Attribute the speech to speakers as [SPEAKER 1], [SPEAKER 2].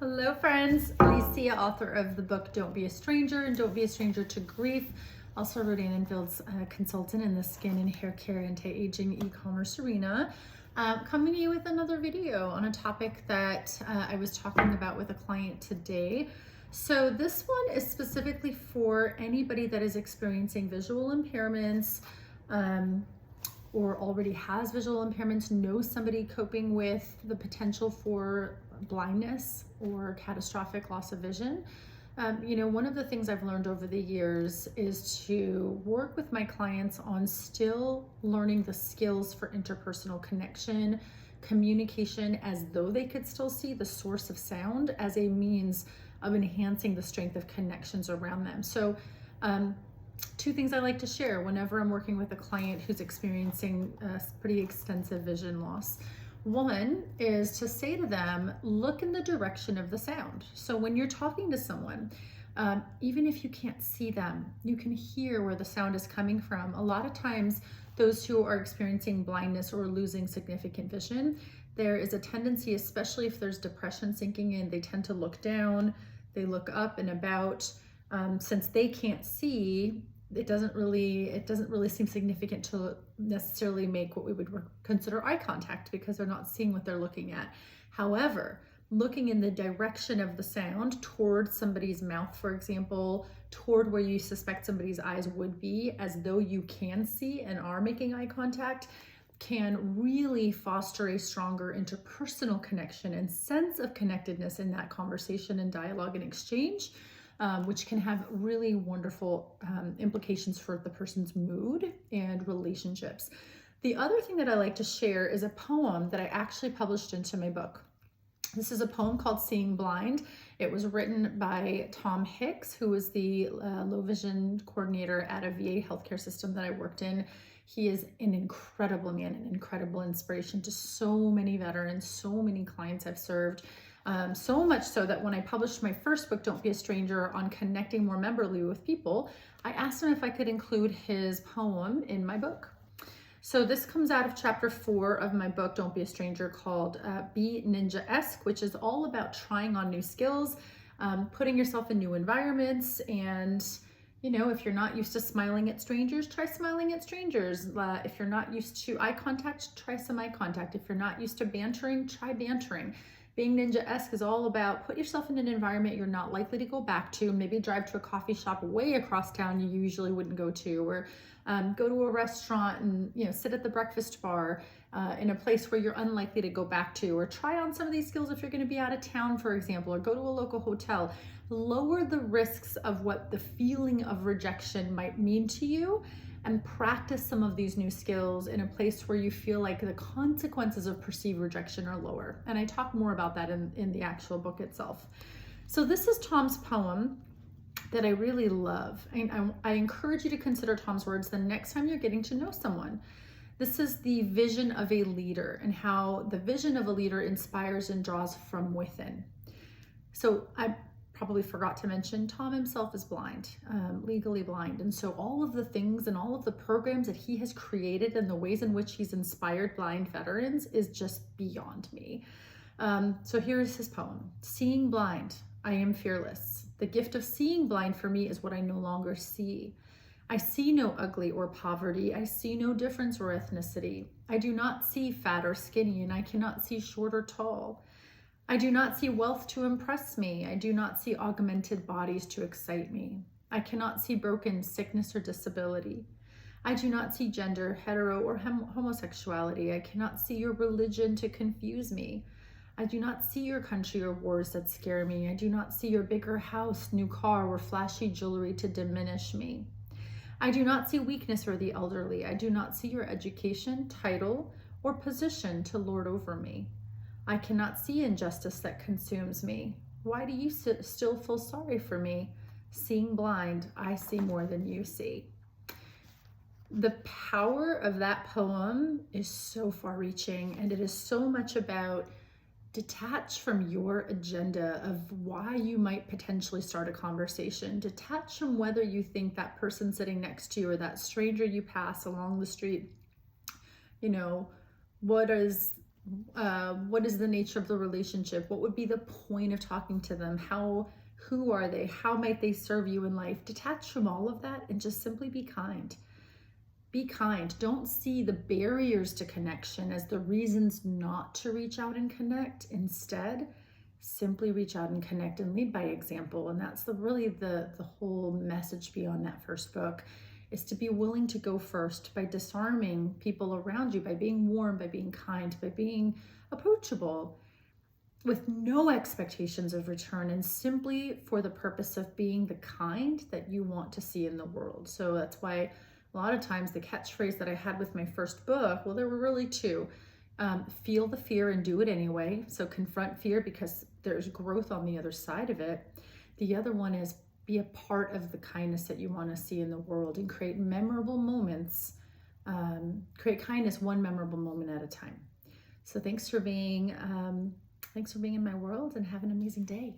[SPEAKER 1] Hello friends, Alicia, author of the book Don't Be a Stranger and Don't Be a Stranger to Grief. Also Rodan and Field's consultant in the skin and hair care anti-aging e-commerce arena. Coming to you with another video on a topic that I was talking about with a client today. So this one is specifically for anybody that is experiencing visual impairments, or already has visual impairments, knows somebody coping with the potential for blindness or catastrophic loss of vision. One of the things I've learned over the years is to work with my clients on still learning the skills for interpersonal connection, communication, as though they could still see the source of sound as a means of enhancing the strength of connections around them. So, two things I like to share whenever I'm working with a client who's experiencing pretty extensive vision loss. One is to say to them, look in the direction of the sound. So when you're talking to someone, even if you can't see them, you can hear where the sound is coming from. A lot of times, those who are experiencing blindness or losing significant vision, there is a tendency, especially if there's depression sinking in, they tend to look down, they look up and about. Since they can't see, it doesn't really seem significant to necessarily make what we would consider eye contact because they're not seeing what they're looking at. However, looking in the direction of the sound toward somebody's mouth, for example, toward where you suspect somebody's eyes would be, as though you can see and are making eye contact, can really foster a stronger interpersonal connection and sense of connectedness in that conversation and dialogue and exchange. Which can have really wonderful implications for the person's mood and relationships. The other thing that I like to share is a poem that I actually published into my book. This is a poem called Seeing Blind. It was written by Tom Hicks, who was the low vision coordinator at a VA healthcare system that I worked in. He is an incredible man, an incredible inspiration to so many veterans, so many clients I've served. So much so that when I published my first book, Don't Be a Stranger, on connecting more memorably with people, I asked him if I could include his poem in my book. So this comes out of chapter 4 of my book, Don't Be a Stranger, called Be Ninja-esque, which is all about trying on new skills, putting yourself in new environments, and if you're not used to smiling at strangers, try smiling at strangers. If you're not used to eye contact, try some eye contact. If you're not used to bantering, try bantering. Being ninja-esque is all about put yourself in an environment you're not likely to go back to. Maybe drive to a coffee shop way across town you usually wouldn't go to, or go to a restaurant and sit at the breakfast bar in a place where you're unlikely to go back to, or try on some of these skills if you're going to be out of town, for example, or go to a local hotel. Lower the risks of what the feeling of rejection might mean to you, and practice some of these new skills in a place where you feel like the consequences of perceived rejection are lower. And I talk more about that in the actual book itself. So this is Tom's poem that I really love. I encourage you to consider Tom's words the next time you're getting to know someone. This is the vision of a leader and how the vision of a leader inspires and draws from within. So I probably forgot to mention, Tom himself is blind, legally blind. And so all of the things and all of the programs that he has created and the ways in which he's inspired blind veterans is just beyond me. So here's his poem. Seeing blind, I am fearless. The gift of seeing blind for me is what I no longer see. I see no ugly or poverty. I see no difference or ethnicity. I do not see fat or skinny, and I cannot see short or tall. I do not see wealth to impress me. I do not see augmented bodies to excite me. I cannot see broken sickness or disability. I do not see gender, hetero or homosexuality. I cannot see your religion to confuse me. I do not see your country or wars that scare me. I do not see your bigger house, new car, or flashy jewelry to diminish me. I do not see weakness or the elderly. I do not see your education, title, or position to lord over me. I cannot see injustice that consumes me. Why do you still feel sorry for me? Seeing blind, I see more than you see. The power of that poem is so far-reaching, and it is so much about detach from your agenda of why you might potentially start a conversation. Detach from whether you think that person sitting next to you or that stranger you pass along the street, what is What is the nature of the relationship? What would be the point of talking to them? Who are they? How might they serve you in life? Detach from all of that and just simply be kind. Be kind. Don't see the barriers to connection as the reasons not to reach out and connect. Instead, simply reach out and connect and lead by example. And that's really the whole message beyond that first book, is to be willing to go first by disarming people around you, by being warm, by being kind, by being approachable, with no expectations of return, and simply for the purpose of being the kind that you want to see in the world. So that's why a lot of times the catchphrase that I had with my first book, well, there were really two. Feel the fear and do it anyway. So confront fear because there's growth on the other side of it. The other one is be a part of the kindness that you want to see in the world and create memorable moments. Create kindness one memorable moment at a time. So thanks for being in my world, and have an amazing day.